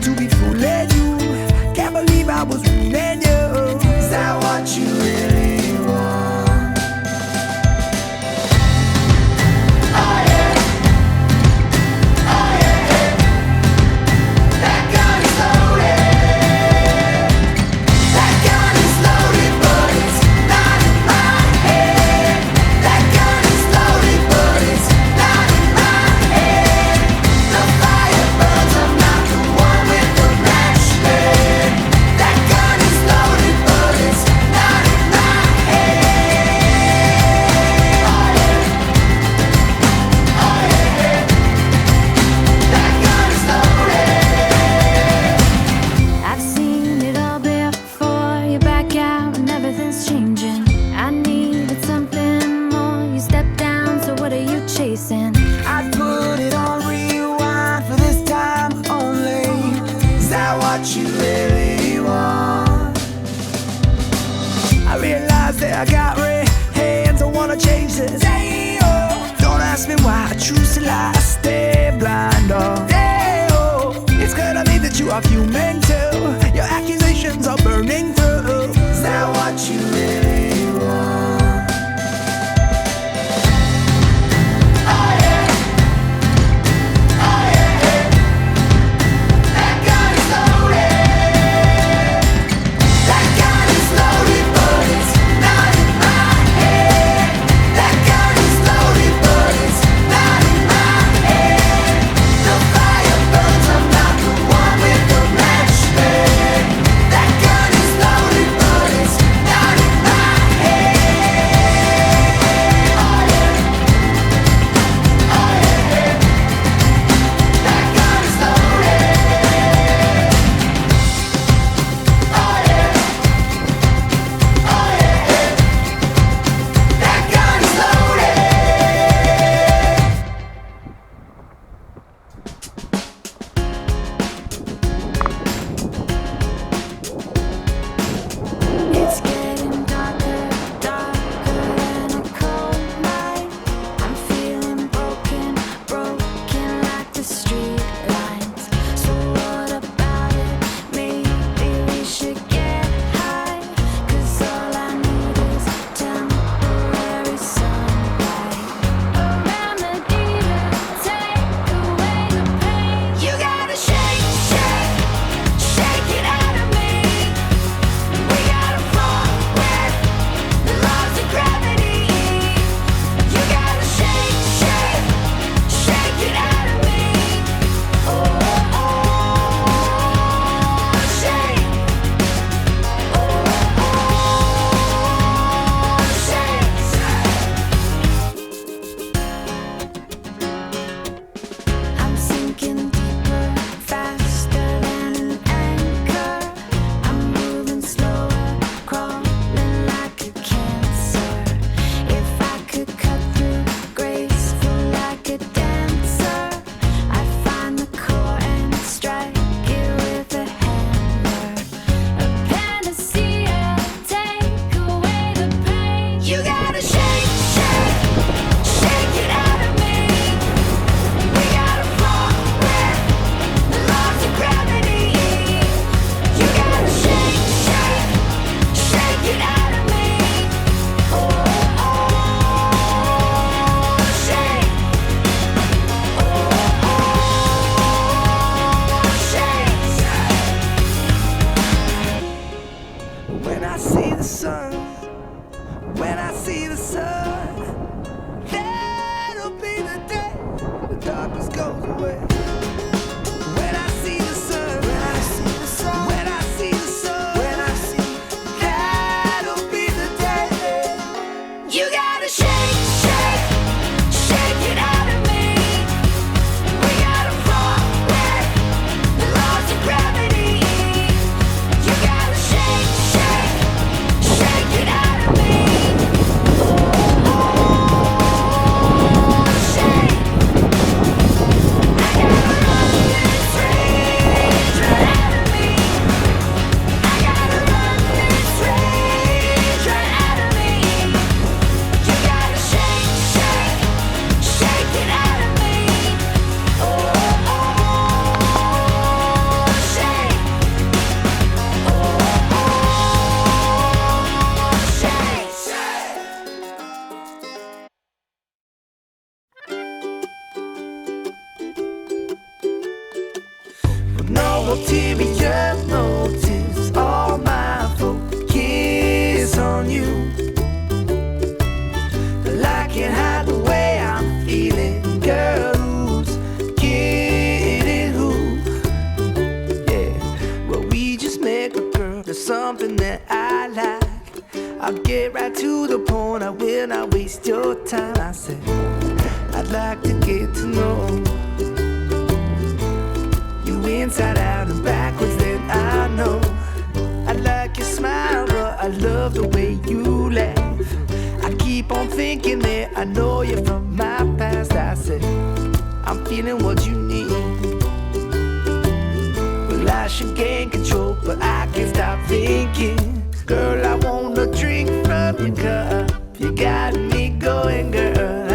to be fooling you. Can't believe I was ruining you. Is that what you really want? Oh yeah. Oh yeah. That gun is loaded. That gun is loaded, but it's not in my head. That gun is loaded, but it's not in my head. The fire burns, I'm not the one with the matchstick. That gun is loaded, but it's not in my head. Oh yeah. Oh yeah. That gun is loaded. I've seen it all before. You're back out and everything's changing. I needed something more. You stepped down, so what are you chasing? I'd put it on rewind for this time only. Is that what you really want? I realize that I got red hands, I wanna change this. Hey, oh. Don't ask me why I choose to lie, I stay blind, oh. Hey, oh. It's clear to me that you are human too. Your accusations are burning through. Is that what you really want? Oh yeah. Oh yeah. That gun is loaded. That gun is loaded, but it's not in my head. That gun is loaded, but it's not in my head. The fire burns, I'm not the one with the matchstick. That gun is loaded, but it's not in my head. Oh yeah. Oh yeah. That gun is loaded. Oh yeah. Oh yeah. That gun is loaded. It's getting darker, darker than a cold night. I'm feeling broken, broken like the street lights. So what about it? Maybe we should get high. 'Cause all I need is temporary sunlight. A remedy to take away the pain. You gotta shake, shake, shake it out of me. We gotta fall with the laws of gravity. You gotta shake, shake, shake it out of me. Oh, oh, shake. Oh, shake. I'm sinking deeper, faster than an anchor. I'm moving slower, crawling like a cancer. If I could cut through, graceful like a dancer, I'd find the core and strike it with a hammer. A panacea, take away the pain. You gotta shake, shake, shake it out of me. We gotta fall with the laws of gravity. You gotta shake, shake, shake it out of me. Oh, shake. Oh, shake. When I see the sun, when I see the sun, that'll be the day the darkness goes away. When I see the sun, when I see the sun, when I see the sun, when I see, that'll be the day. You gotta shake, shake, shake it out of me. We gotta fall with the laws of gravity. You gotta shake, shake, shake it out of me. Oh, shake. I gotta no ulterior motives. All my focus on you. Well, I can't hide the way I'm feeling, girl. Who's kidding who? Yeah, well, we just met, but girl, there's something that I like. I'll get right to the point, I will not waste your time. I said, I'd like to get to know you inside out and backwards, then I know. I like your smile, but I love the way you laugh. I keep on thinking that I know you from my past. I said, I'm feeling what you need. Well, I should gain control, but I can't stop thinking. Girl, I wanna drink from your cup. You got me going, girl.